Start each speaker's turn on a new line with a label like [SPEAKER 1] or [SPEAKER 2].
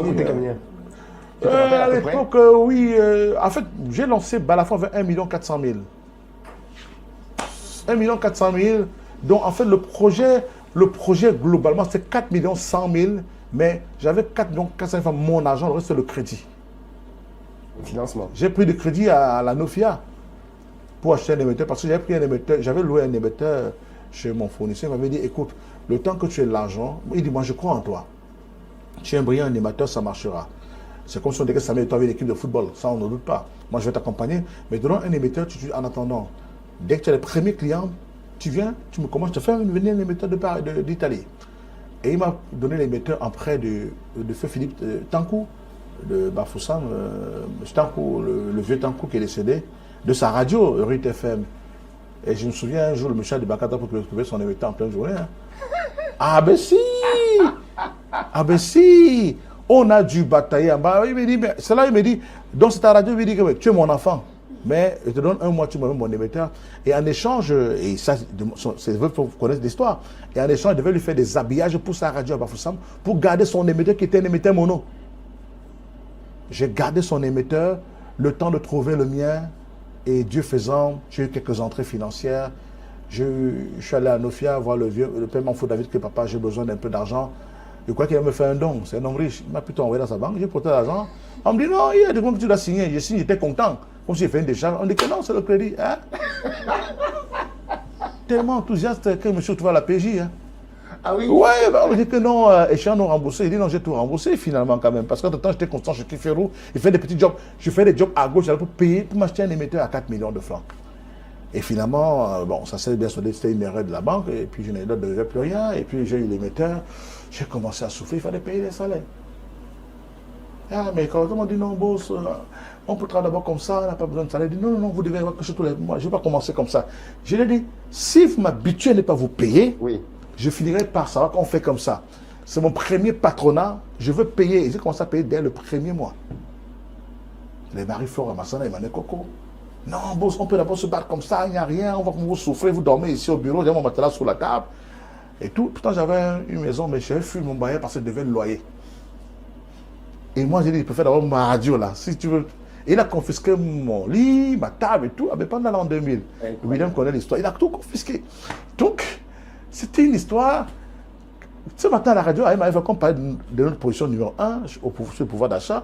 [SPEAKER 1] coûté combien?
[SPEAKER 2] À l'époque, oui. En fait, j'ai lancé Balafon avec 1 400 000. 1 400 000. Donc, en fait, le projet globalement, c'est 4 100 000. Mais j'avais 4 400 000 mon argent, le reste, c'est le crédit.
[SPEAKER 1] Financement.
[SPEAKER 2] J'ai pris du crédit à la Nofia pour acheter un émetteur parce que j'avais pris un émetteur, j'avais loué un émetteur chez mon fournisseur. Il m'avait dit, écoute, le temps que tu aies l'argent, il dit, moi je crois en toi. Tu es un brillant animateur, ça marchera. C'est comme si on disait que ça met toi avec l'équipe de football, ça on ne doute pas. Moi je vais t'accompagner, mais donnons un émetteur, en attendant, dès que tu as les premiers clients, tu viens, tu me commences, je te fais venir un émetteur d'Italie. Et il m'a donné l'émetteur en prêt de feu Philippe Tankou, de Bafoussam, le vieux Tankou qui est décédé, de sa radio, Rue FM. Et je me souviens un jour, le monsieur de Bakata pour trouver son émetteur en pleine journée. Hein. Ah ben si! Ah ben si! On a dû batailler. Bah, il me dit, c'est là il me dit, dans cette radio, il me dit que tu es mon enfant. Mais je te donne un mois, tu me donnes mon émetteur. Et en échange, et ça, c'est vrai pour connaître l'histoire, et en échange, il devait lui faire des habillages pour sa radio à Bafoussam pour garder son émetteur qui était un émetteur mono. J'ai gardé son émetteur, le temps de trouver le mien, et Dieu faisant, j'ai eu quelques entrées financières. Je suis allé à Nofia voir le paiement fou David que papa, j'ai besoin d'un peu d'argent. Je crois qu'il va me faire un don, c'est un homme riche. Il m'a plutôt envoyé dans sa banque, j'ai porté l'argent. On me dit non, il y a des comptes que tu dois signer. J'ai signé, j'étais content. Comme si j'ai fait une décharge. On dit que non, c'est le crédit. Hein? Tellement enthousiaste que je me suis retrouvé à la PJ. Hein?
[SPEAKER 1] Ah oui?
[SPEAKER 2] Ouais, bah, on dit que non, échéant non remboursé. Il dit non, j'ai tout remboursé finalement quand même. Parce qu'entre temps, j'étais constant chez Kiferou. Il fait des petits jobs. Je fais des jobs à gauche pour payer, pour m'acheter un émetteur à 4 millions de francs. Et finalement, bon, ça s'est bien soldé, c'était une erreur de la banque. Et puis je n'ai devais plus rien. Et puis j'ai eu l'émetteur. J'ai commencé à souffler, il fallait payer les salaires. Ah, mais quand on m'a dit non, boss, on peut travailler d'abord comme ça, on n'a pas besoin de salaire. Il dit non, non, vous devez avoir quelque chose tous les mois. Je ne vais pas commencer comme ça. Je lui ai dit, si vous m'habituez à ne pas vous payer,
[SPEAKER 1] oui,
[SPEAKER 2] je finirai par savoir qu'on fait comme ça. C'est mon premier patronat, je veux payer. Et j'ai commencé à payer dès le premier mois. Les maris forts à Massana, ils m'ont dit Coco. Non, boss, on peut d'abord se battre comme ça, il n'y a rien, on va vous souffrir, vous dormez ici au bureau, j'ai mon matelas sous la table. Et tout. Pourtant, j'avais une maison, mais j'avais fui mon bailleur parce que je devais le loyer. Et moi, j'ai dit, il peut faire d'abord ma radio là, si tu veux. Et il a confisqué mon lit, ma table et tout. Ah, mais pendant l'an 2000, William connaît l'histoire. Il a tout confisqué. Donc, c'était une histoire. Ce matin à la radio, il m'a dit qu'on parlait de notre position numéro 1 sur le pouvoir d'achat.